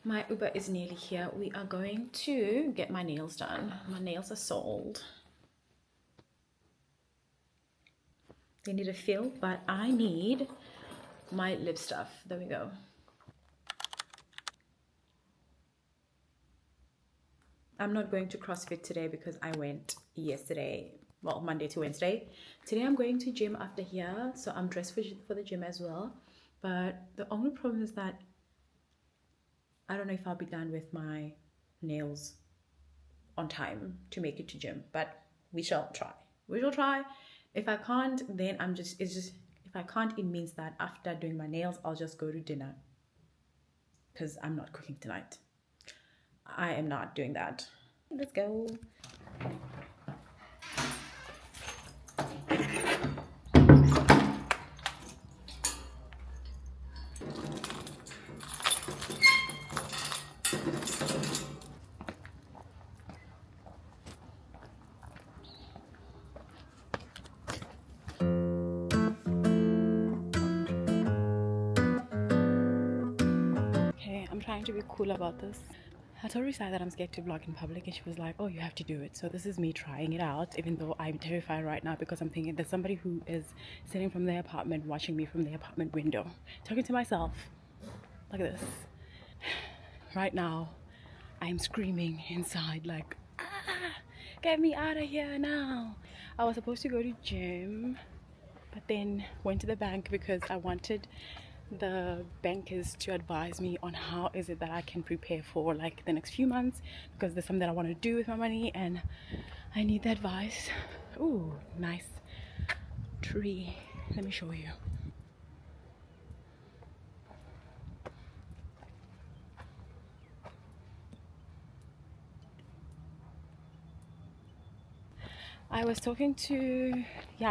My Uber is nearly here. We are going to get my nails done. My nails are sold. They need a fill, but I need my lip stuff. There we go. I'm not going to CrossFit today because I went yesterday, well, Monday to Wednesday. Today I'm going to gym after here, so I'm dressed for the gym as well. But the only problem is that I don't know if I'll be done with my nails on time to make it to gym, but we shall try. We shall try. If I can't, then if I can't, it means that after doing my nails, I'll just go to dinner because I'm not cooking tonight. I am not doing that. Let's go. I'm trying to be cool about this. I told Risa that I'm scared to vlog in public and she was like, oh, you have to do it. So this is me trying it out, even though I'm terrified right now because I'm thinking there's somebody who is sitting from their apartment watching me from the apartment window, talking to myself like this. Right now I'm screaming inside like, get me out of here now. I was supposed to go to gym, but then went to the bank because I wanted the bankers to advise me on how is it that I can prepare for like the next few months, because there's something that I want to do with my money and I need the advice. Ooh, nice tree. Let me show you. I was talking to,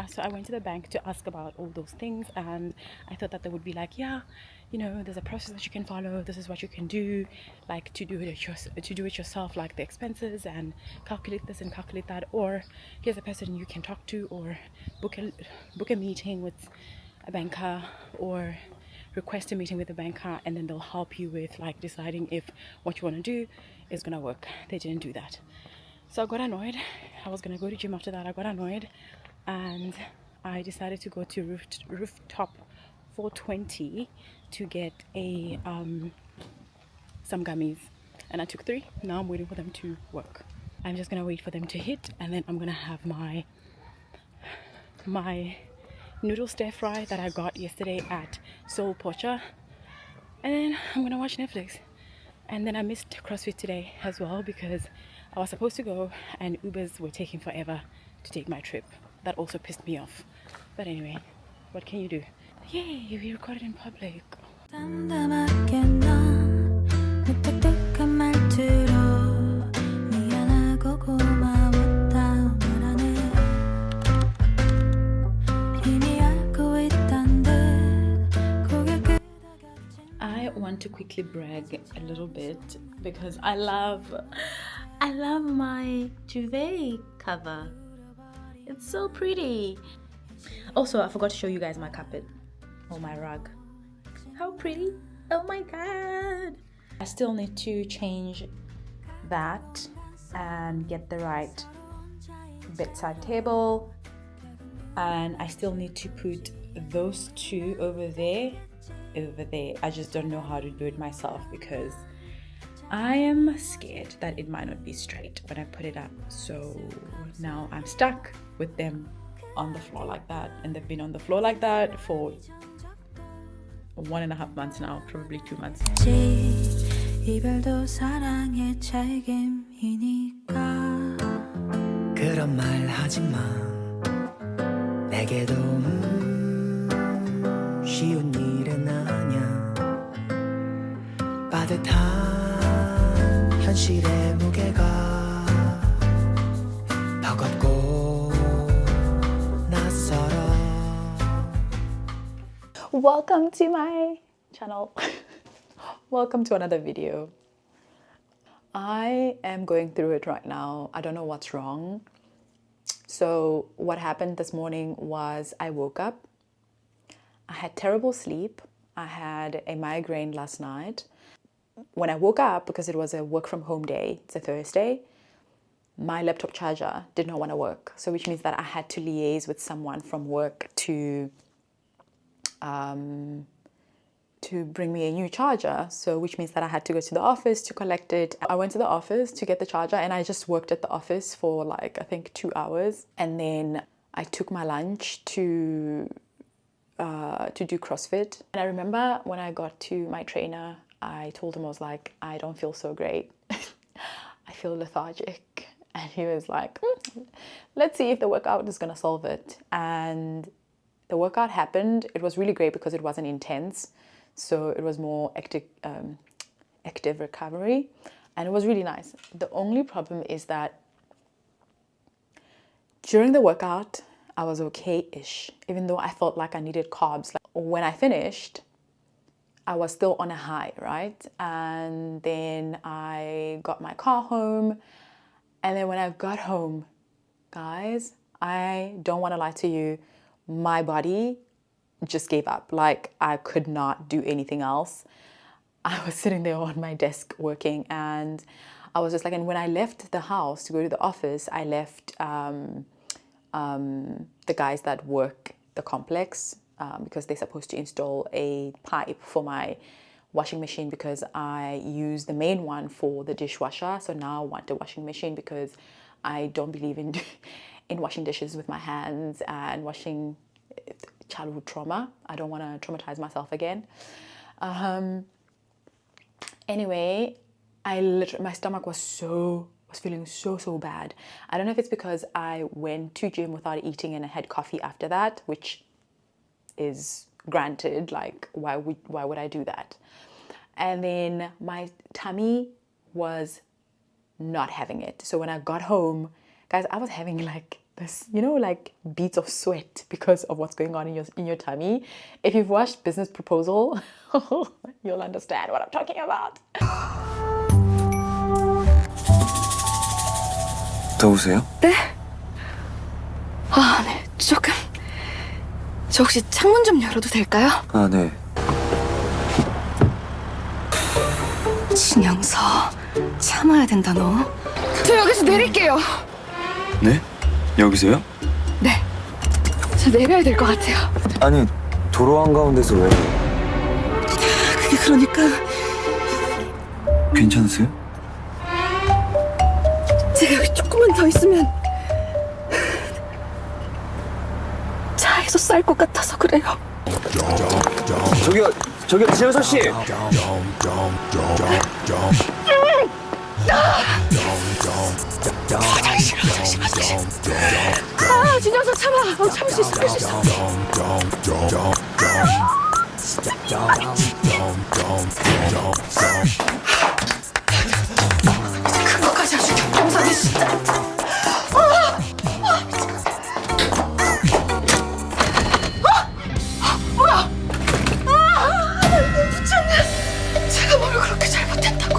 so I went to the bank to ask about all those things, and I thought that they would be like, yeah, you know, there's a process that you can follow, this is what you can do, like to do it yourself, like the expenses, and calculate this and calculate that, or here's a person you can talk to, or book a meeting with a banker, or request a meeting with a banker, and then they'll help you with like deciding if what you want to do is gonna work. They didn't do that. So I got annoyed. I was gonna go to gym after that. I got annoyed and I decided to go to rooftop 420 to get a some gummies, and I took 3. Now I'm waiting for them to work. I'm just gonna wait for them to hit, and then I'm gonna have my noodle stir fry that I got yesterday at Soul Pocha, and then I'm gonna watch Netflix. And then I missed CrossFit today as well because I was supposed to go and Ubers were taking forever to take my trip. That also pissed me off. But anyway, what can you do? Yay, we recorded in public. I want to quickly brag a little bit because I love my duvet cover. It's so pretty. Also, I forgot to show you guys my carpet or my rug. How pretty. Oh my god. I still need to change that and get the right bedside table, and I still need to put those 2 over there. I just don't know how to do it myself because I am scared that it might not be straight when I put it up. So now I'm stuck with them on the floor like that, and they've been on the floor like that for 1.5 months now, probably 2 months. 그런 말 하지 마. 내게도 쉬운 일은 아냐. 빠듯한 현실의 무게가 버겁고 낯설어. Welcome to my channel. Welcome to another video. I am going through it right now. I don't know what's wrong. So what happened this morning was I woke up. I had terrible sleep. I had a migraine last night. when I woke up, because it was a work from home day, it's a Thursday, my laptop charger did not want to work. So which means that I had to liaise with someone from work to bring me a new charger. So which means that I had to go to the office to collect it. I went to the office to get the charger, and I just worked at the office for like, I think 2 hours. And then I took my lunch to do CrossFit. And I remember when I got to my trainer, I told him, I was like, I don't feel so great. I feel lethargic. And he was like, let's see if the workout is gonna solve it. And the workout happened. It was really great because it wasn't intense. So it was more active recovery. And it was really nice. The only problem is that during the workout, I was okay-ish, even though I felt like I needed carbs. Like when I finished, I was still on a high, right? And then I got my car home. And then when I got home, guys, I don't want to lie to you, my body just gave up. Like I could not do anything else. I was sitting there on my desk working, and I was just like, and when I left the house to go to the office, I left the guys that work the complex because they're supposed to install a pipe for my washing machine, because I use the main one for the dishwasher. So now I want a washing machine because I don't believe in washing dishes with my hands and washing childhood trauma. I don't want to traumatize myself again. Anyway, my stomach was feeling so bad. I don't know if it's because I went to gym without eating and I had coffee after that, which is granted, like why would I do that? And then my tummy was not having it. So when I got home, guys, I was having like this, like beads of sweat because of what's going on in your tummy. If you've watched Business Proposal, you'll understand what I'm talking about. 더우세요? 네? 아, 네, 조금. 저 혹시 창문 좀 열어도 될까요? 아, 네. 진영서, 참아야 된다, 너. 저 여기서 내릴게요. 네? 여기서요? 네. 저 내려야 될 것 같아요. 아니, 도로 한가운데서 왜? 그게 그러니까 괜찮으세요? 제가 여기 조금만 더 있으면 차에서 쌀 것 같아서 그래요. 저기요, 지영서 씨! 아, 진영서 참아. 참을 수 있어, 할 수 있어. 그거까지 아주 경사네, 진짜. 뭐야? 미쳤네. 제가 뭘 그렇게 잘못했다고.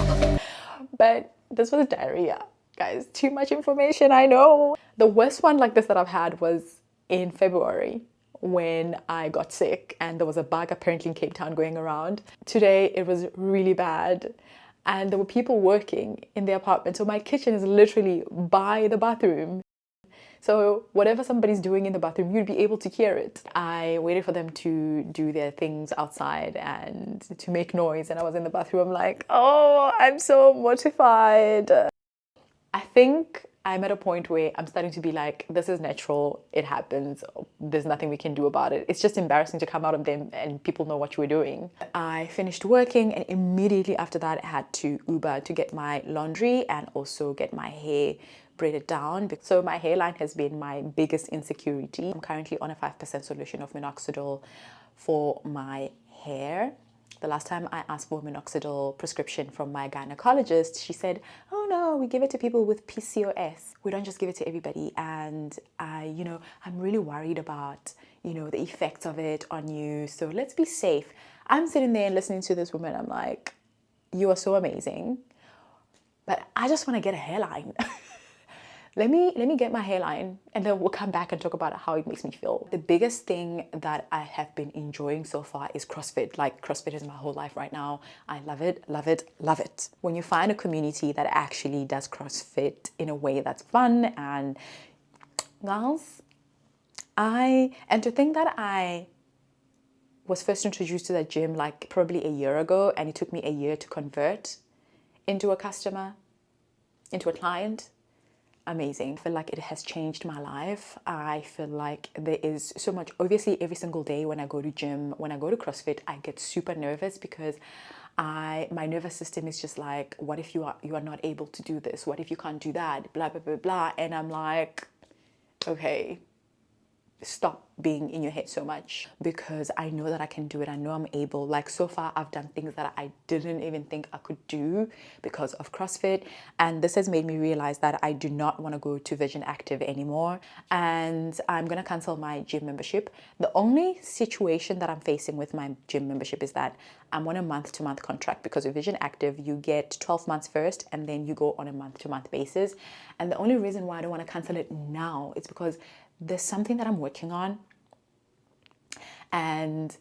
But this was diarrhea, guys. Too much information, I know. The worst one like this that I've had was in February when I got sick and there was a bug apparently in Cape Town going around. Today it was really bad and there were people working in the apartment. So my kitchen is literally by the bathroom. So whatever somebody's doing in the bathroom, you'd be able to hear it. I waited for them to do their things outside and to make noise. And I was in the bathroom, I'm like, oh, I'm so mortified. I think I'm at a point where I'm starting to be like, this is natural, it happens, there's nothing we can do about it. It's just embarrassing to come out of them and people know what you were doing. I finished working and immediately after that I had to Uber to get my laundry and also get my hair braided down. So my hairline has been my biggest insecurity. I'm currently on a 5% solution of minoxidil for my hair. The last time I asked for a minoxidil prescription from my gynecologist, she said, oh no, we give it to people with PCOS. We don't just give it to everybody. And I'm really worried about, the effects of it on you. So let's be safe. I'm sitting there and listening to this woman. I'm like, you are so amazing, but I just want to get a hairline. let me get my hairline, and then we'll come back and talk about how it makes me feel. The biggest thing that I have been enjoying so far is CrossFit. Like, CrossFit is my whole life right now. I love it, love it, love it. When you find a community that actually does CrossFit in a way that's fun, and girls, and to think that I was first introduced to that gym like probably a year ago, and it took me a year to convert into a customer, into a client. Amazing. I feel like it has changed my life. I feel like there is so much. Obviously, every single day when I go to gym, when I go to CrossFit, I get super nervous because my nervous system is just like, what if you are not able to do this? What if you can't do that? Blah blah blah blah. And I'm like, okay, stop being in your head so much, because I know that I can do it. I know I'm able. Like, so far I've done things that I didn't even think I could do because of CrossFit, and this has made me realize that I do not want to go to Vision Active anymore, and I'm gonna cancel my gym membership. The only situation that I'm facing with my gym membership is that I'm on a month-to-month contract, because with Vision Active you get 12 months first and then you go on a month-to-month basis. And the only reason why I don't want to cancel it now is because there's something that I'm working on, and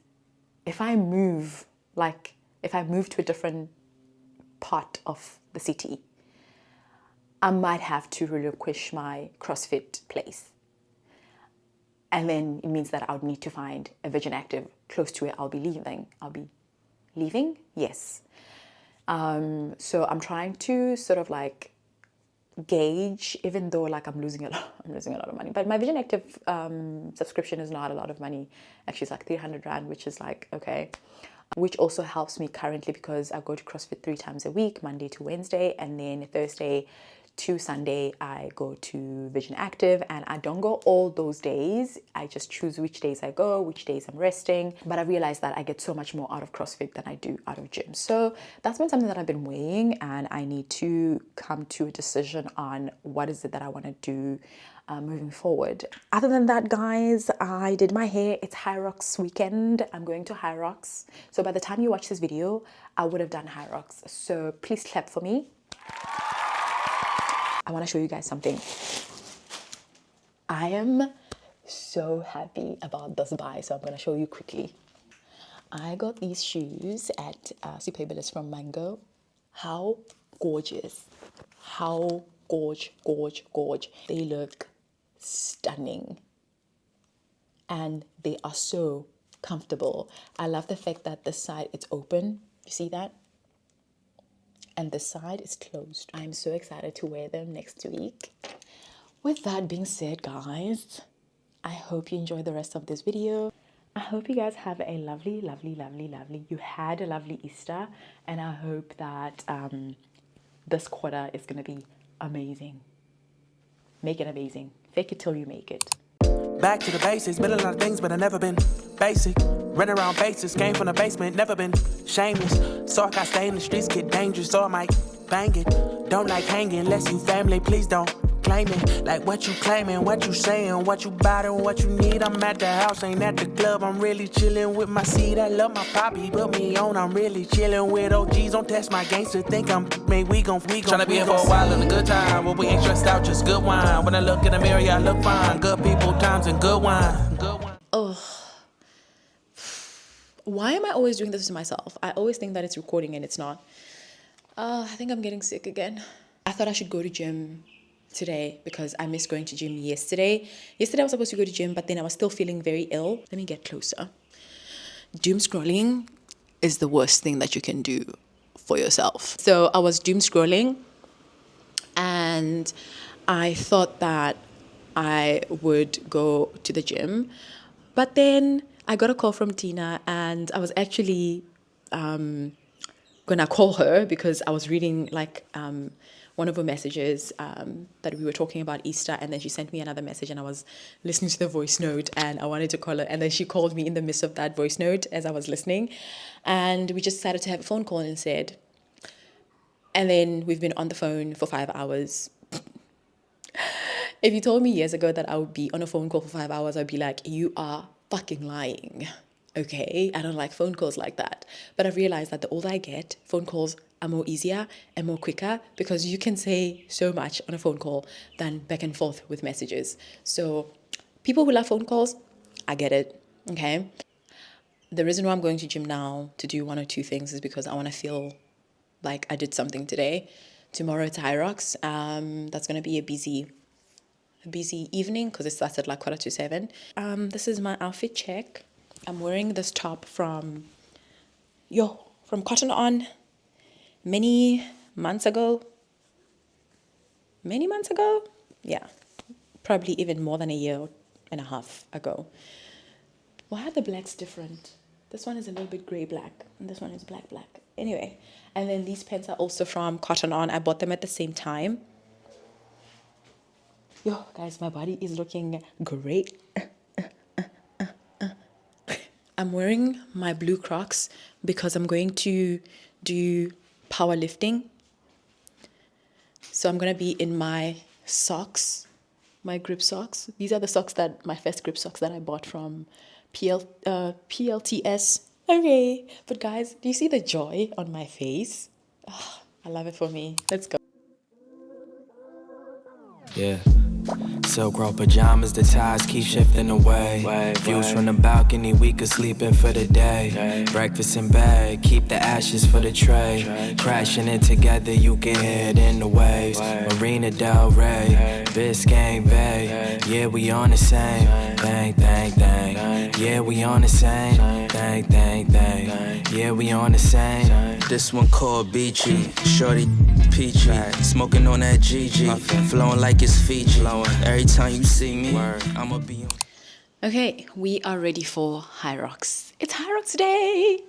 if I move to a different part of the city, I might have to relinquish my CrossFit place, and then it means that I would need to find a Vision Active close to where I'll be leaving. Yes. So I'm trying to sort of like gauge, even though like I'm losing a lot of money, but my Vision Active subscription is not a lot of money. Actually, it's like 300 rand, which is like okay, which also helps me currently because I go to CrossFit 3 times a week, Monday to Wednesday, and then Thursday to Sunday I go to Vision Active, and I don't go all those days. I just choose which days I go, which days I'm resting. But I realized that I get so much more out of CrossFit than I do out of gym. So that's been something that I've been weighing, and I need to come to a decision on what is it that I want to do moving forward. Other than that, guys, I did my hair. It's Hyrox weekend. I'm going to Hyrox. So by the time you watch this video, I would have done Hyrox. So please clap for me. I want to show you guys something. I am so happy about this buy, so I'm going to show you quickly. I got these shoes at Superbalist from Mango. How gorgeous. How gorge. They look stunning. And they are so comfortable. I love the fact that this side it's open. You see that? And the side is closed. I'm so excited to wear them next week. With that being said, guys, I hope you enjoy the rest of this video. I hope you guys have a lovely, you had a lovely Easter, and I hope that this quarter is gonna be amazing. Make it amazing. Fake it till you make it. Back to the basics, been a lot of things, but I never been basic. Run around bases, came from the basement, never been shameless. So I got stay in the streets, get dangerous, so I might bang it. Don't like hanging unless you family, please don't claim it. Like what you claiming, what you saying, what you bout and what you need. I'm at the house, ain't at the club, I'm really chilling with my seed. I love my poppy, put me on, I'm really chilling with OGs. Don't test my gangster, think I'm me, we gon' Tryna be here for a while in a good time, but we ain't stressed out, just good wine. When I look in the mirror, yeah, I look fine. Good people, times and good wine. Good wine. Oh. Why am I always doing this to myself? I always think that it's recording and it's not. I think I'm getting sick again. I thought I should go to gym today because I missed going to gym yesterday. Yesterday I was supposed to go to gym, but then I was still feeling very ill. Let me get closer. Doom scrolling is the worst thing that you can do for yourself. So I was doom scrolling and I thought that I would go to the gym, but then I got a call from Tina, and I was actually gonna call her because I was reading like one of her messages that we were talking about Easter, and then she sent me another message, and I was listening to the voice note, and I wanted to call her, and then she called me in the midst of that voice note as I was listening, and we just decided to have a phone call instead. And then we've been on the phone for 5 hours. If you told me years ago that I would be on a phone call for 5 hours, I'd be like, you are fucking lying. okay? I don't like phone calls like that. But I've realized that the older I get, phone calls are more easier and more quicker because you can say so much on a phone call than back and forth with messages. So people who love phone calls, I get it, okay? The reason why I'm going to gym now to do one or two things is because I want to feel like I did something today. Tomorrow it's Hyrox. That's going to be a busy evening because it starts at like 7:15. This is my outfit check. I'm wearing this top from Cotton On many months ago. Yeah, probably even more than a year and a half ago. Why are the blacks different? This one is a little bit gray black and this one is black. Anyway, and then these pants are also from Cotton On. I bought them at the same time. Yo, guys, my body is looking great. I'm wearing my blue Crocs because I'm going to do powerlifting. So I'm going to be in my socks, my grip socks. These are the socks my first grip socks that I bought from PLTS. Okay, but guys, do you see the joy on my face? Oh, I love it for me. Let's go. Yeah. Silk roll pajamas, the ties keep shifting away. Views from the balcony, we could sleep in for the day. Breakfast in bed, keep the ashes for the tray. Crashing it together, you can hear it in the waves. Marina Del Rey, Biscayne Bay. Yeah, we on the same thing. Yeah, we on the same thing. Yeah, we on the same. This one called Beachy, shorty peachy. Smoking on that GG, flowing like it's Fiji. Every time you see me, I'ma be on. Okay, we are ready for Hyrox. It's Hyrox day.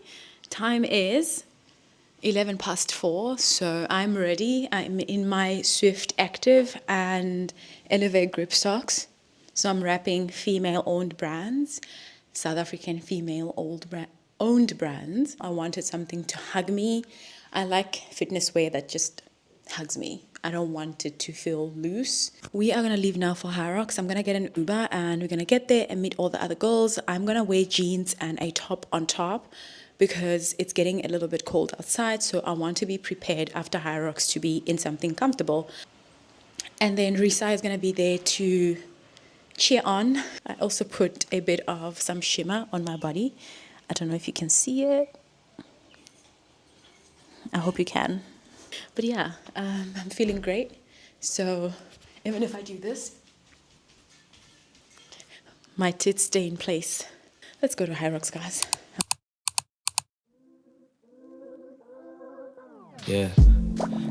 Time is 4:11, so I'm ready. I'm in my Swift Active and Elevate grip socks. So I'm wrapping female-owned brands, South African female-owned brands. I wanted something to hug me. I like fitness wear that just hugs me. I don't want it to feel loose. We are gonna leave now for Hyrox. I'm gonna get an Uber and we're gonna get there and meet all the other girls. I'm gonna wear jeans and a top on top because it's getting a little bit cold outside. So I want to be prepared after Hyrox to be in something comfortable. And then Risa is gonna be there to cheer on. I also put a bit of some shimmer on my body. I don't know if you can see it. I hope you can. But yeah, I'm feeling great. So even if I do this, my tits stay in place. Let's go to Hyrox, guys. Yeah.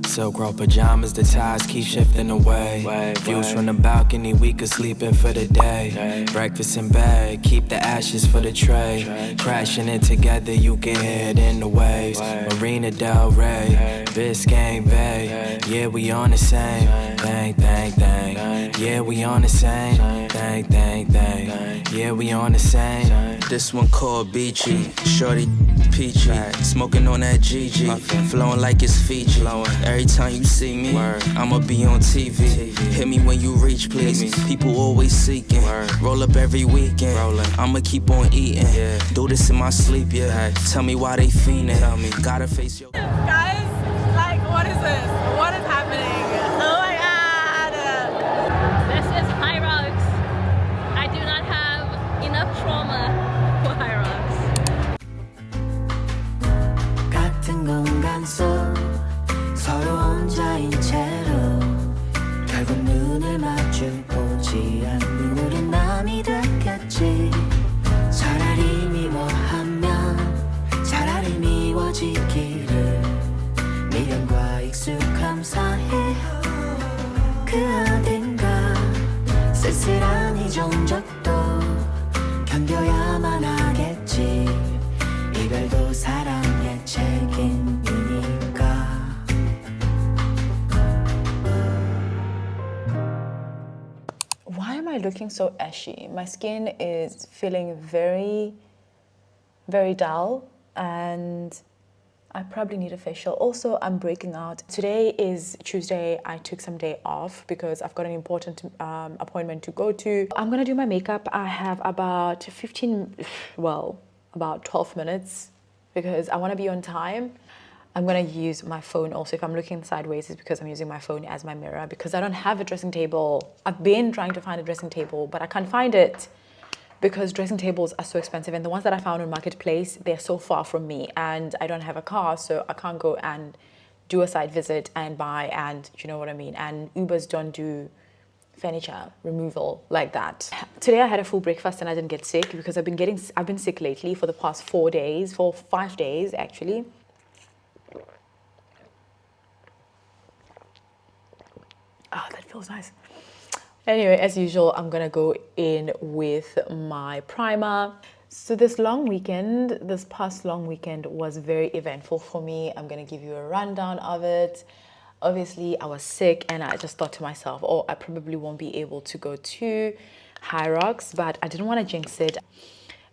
Silk roll pajamas, the ties keep shifting away. Views from the balcony, we could sleep in for the day. Breakfast in bed, keep the ashes for the tray. Crashing it together, you can hear it in the waves. Marina Del Rey, Biscayne Bay. Yeah, we on the same thing. Yeah, we on the same thing. Yeah, we on the same. This one called Beachy, shorty peachy. Smoking on that GG, flowing like it's Fiji. Every time you see me, I'ma be on TV. Hit me when you reach, please. People always seeking. Roll up every weekend. I'ma keep on eating. Do this in my sleep, yeah. Tell me why they fiending. Gotta face your. Guys, like, what is this? What is happening? Oh my god! This is Hyrox. I do not have enough trauma for Hyrox. 같은 공간 속 서로 혼자인 채로 결국 눈을 마주 보지 않는 우린 남이 됐겠지. 차라리 미워하면 차라리 미워지기를 미련과 익숙함 사이 그 어딘가 쓸쓸한 이 정적도 견뎌야만 하겠지. 이별도 사랑의 책임이니까. Why am I looking so ashy? My skin is feeling very, very dull and I probably need a facial. Also, I'm breaking out. Today is Tuesday. I took some day off because I've got an important appointment to go to. I'm gonna do my makeup. I have about about 12 minutes because I want to be on time. I'm going to use my phone also. If I'm looking sideways, it's because I'm using my phone as my mirror because I don't have a dressing table. I've been trying to find a dressing table, but I can't find it because dressing tables are so expensive. And the ones that I found on Marketplace, they're so far from me and I don't have a car, so I can't go and do a site visit and buy, and you know what I mean. And Ubers don't do furniture removal like that. Today I had a full breakfast and I didn't get sick because I've been sick lately for the past 5 days actually. Oh, that feels nice. Anyway, as usual, I'm gonna go in with my primer. So this past long weekend was very eventful for me. I'm gonna give you a rundown of it. Obviously, I was sick and I just thought to myself, oh, I probably won't be able to go to Hyrox, but I didn't want to jinx it.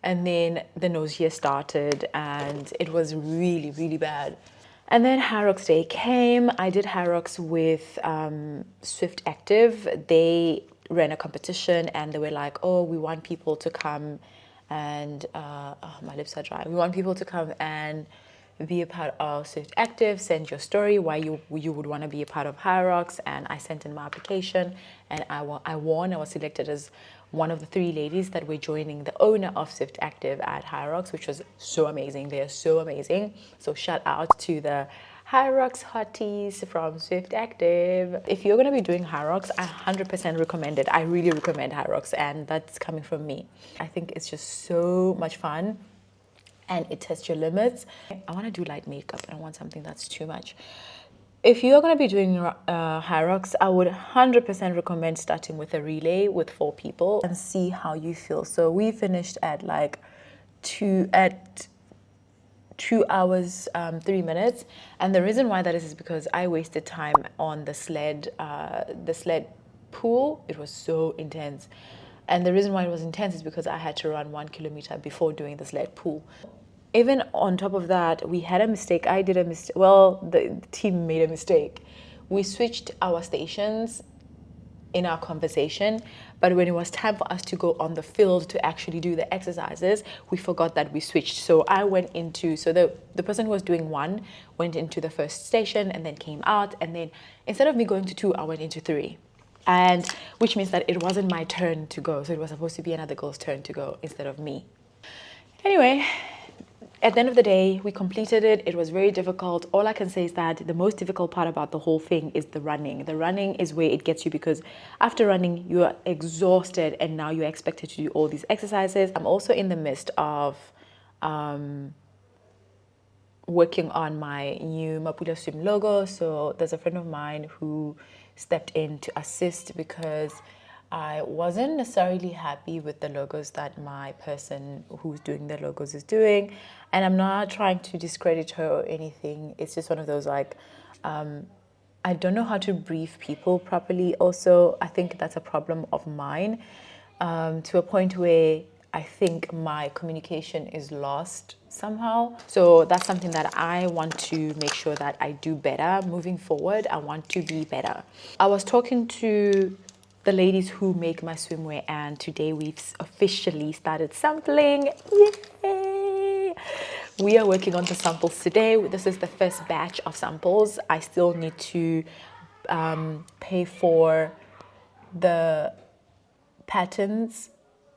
And then the nausea started and it was really, really bad. And then Hyrox Day came. I did Hyrox with Swift Active. They ran a competition and they were like, oh, we want people to come and, oh, my lips are dry. We want people to come and be a part of Swift Active, send your story why you would want to be a part of Hyrox. And I sent in my application and I won. I was selected as one of the 3 ladies that were joining the owner of Swift Active at Hyrox, which was so amazing. They are so amazing. So shout out to the Hyrox hotties from Swift Active. If you're going to be doing Hyrox, I 100% recommend it. I really recommend Hyrox, and that's coming from me. I think it's just so much fun and it tests your limits. I want to do light makeup. I don't want something that's too much. If you're going to be doing Hyrox, I would 100% recommend starting with a relay with 4 people and see how you feel. So we finished at like 2 hours 3 minutes, and the reason why that is because I wasted time on the sled pool. It was so intense, and the reason why it was intense is because I had to run 1 kilometer before doing the sled pool. Even on top of that, we had a mistake. I did a mistake. Well, the team made a mistake. We switched our stations in our conversation, but when it was time for us to go on the field to actually do the exercises, we forgot that we switched. So I went into, so the person who was doing 1 went into the first station and then came out, and then instead of me going to 2, I went into 3. And which means that it wasn't my turn to go. So it was supposed to be another girl's turn to go instead of me. Anyway, at the end of the day, we completed it. It was very difficult. All I can say is that the most difficult part about the whole thing is the running. The running is where it gets you because after running, you are exhausted and now you're expected to do all these exercises. I'm also in the midst of working on my new Mapula Swim logo. So there's a friend of mine who stepped in to assist because I wasn't necessarily happy with the logos that my person who's doing the logos is doing. And I'm not trying to discredit her or anything. It's just one of those like, I don't know how to brief people properly. Also, I think that's a problem of mine, to a point where I think my communication is lost somehow. So that's something that I want to make sure that I do better moving forward. I want to be better. I was talking to the ladies who make my swimwear, and today we've officially started sampling. Yay! We are working on the samples today. This is the first batch of samples. I still need to pay for the patterns,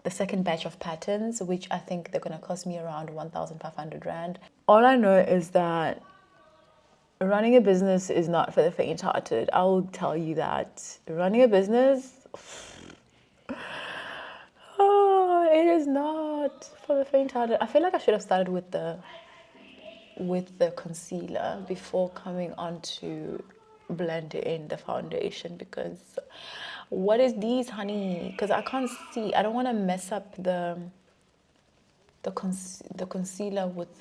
the second batch of patterns, which I think they're gonna cost me around 1,500 Rand. All I know is that running a business is not for the faint-hearted. I will tell you that. Running a business, oh, it is not for the faint-hearted. I feel like I should have started with the concealer before coming on to blend in the foundation, because what is these, honey? Because I can't see. I don't want to mess up the concealer with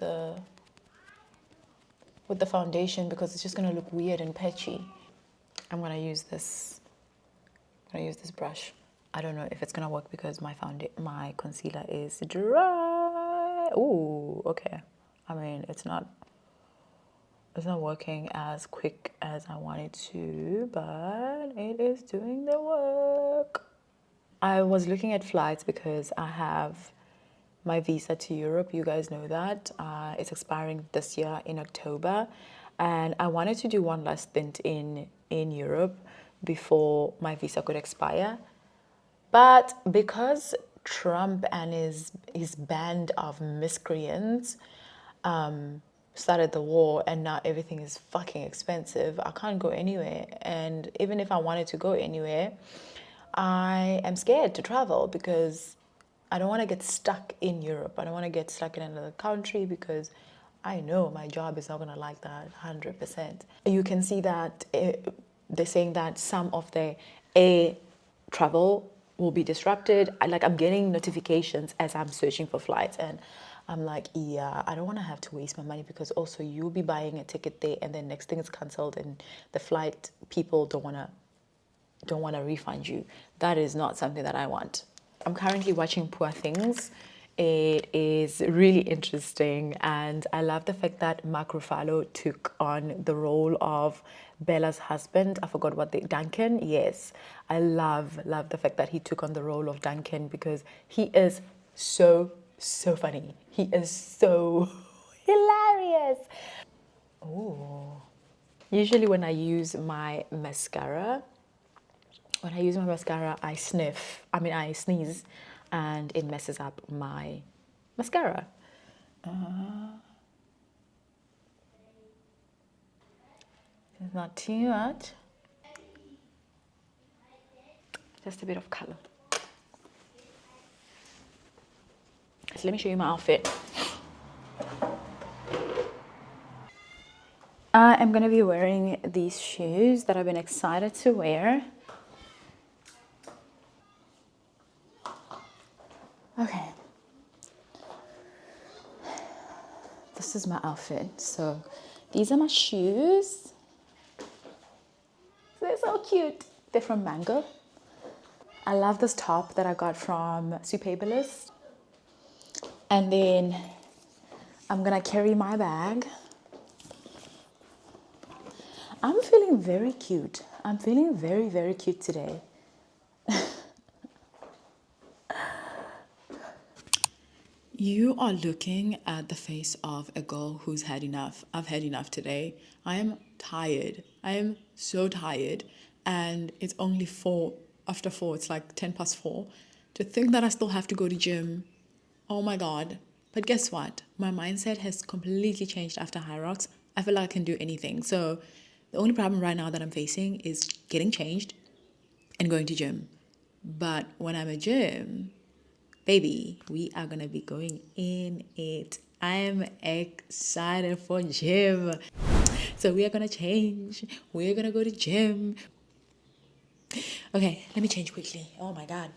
the foundation because it's just gonna look weird and patchy. I'm gonna use this brush. I don't know if it's gonna work because my concealer is dry. Ooh, okay. I mean, it's not working as quick as I want it to, but it is doing the work. I was looking at flights because I have my visa to Europe. You guys know that. It's expiring this year in October. And I wanted to do one last stint in Europe before my visa could expire. But because Trump and his band of miscreants started the war, and now everything is fucking expensive, I can't go anywhere. And even if I wanted to go anywhere, I am scared to travel because I don't want to get stuck in Europe. I don't want to get stuck in another country because I know my job is not going to like that 100%. You can see that they're saying that some of the air travel will be disrupted. I'm getting notifications as I'm searching for flights, and I'm like, yeah, I don't want to have to waste my money because also you'll be buying a ticket there and then next thing is cancelled and the flight people don't want to refund you. That is not something that I want. I'm currently watching Poor Things. It is really interesting, and I love the fact that Mark Ruffalo took on the role of Bella's husband. I forgot what Duncan. Yes, I love the fact that he took on the role of Duncan because he is so funny. He is so hilarious. Oh, usually when I use my mascara, I sneeze, and it messes up my mascara. It's not too much. Just a bit of color. So let me show you my outfit. I am going to be wearing these shoes that I've been excited to wear. Okay. This is my outfit. So these are my shoes. They're so cute. They're from Mango. I love this top that I got from Superbalist. And then I'm gonna carry my bag. I'm feeling very cute. I'm feeling very, very cute today. You are looking at the face of a girl who's had enough. I've had enough today. I am tired. I am so tired. And it's only 4 after 4. It's like 10 past 4. To think that I still have to go to gym. Oh my God. But guess what? My mindset has completely changed after Hyrox. I feel like I can do anything. So the only problem right now that I'm facing is getting changed and going to gym. But when I'm at gym, baby, we are gonna be going in it. I am excited for gym. So we are gonna change. We're gonna go to gym. Okay, let me change quickly. Oh my God.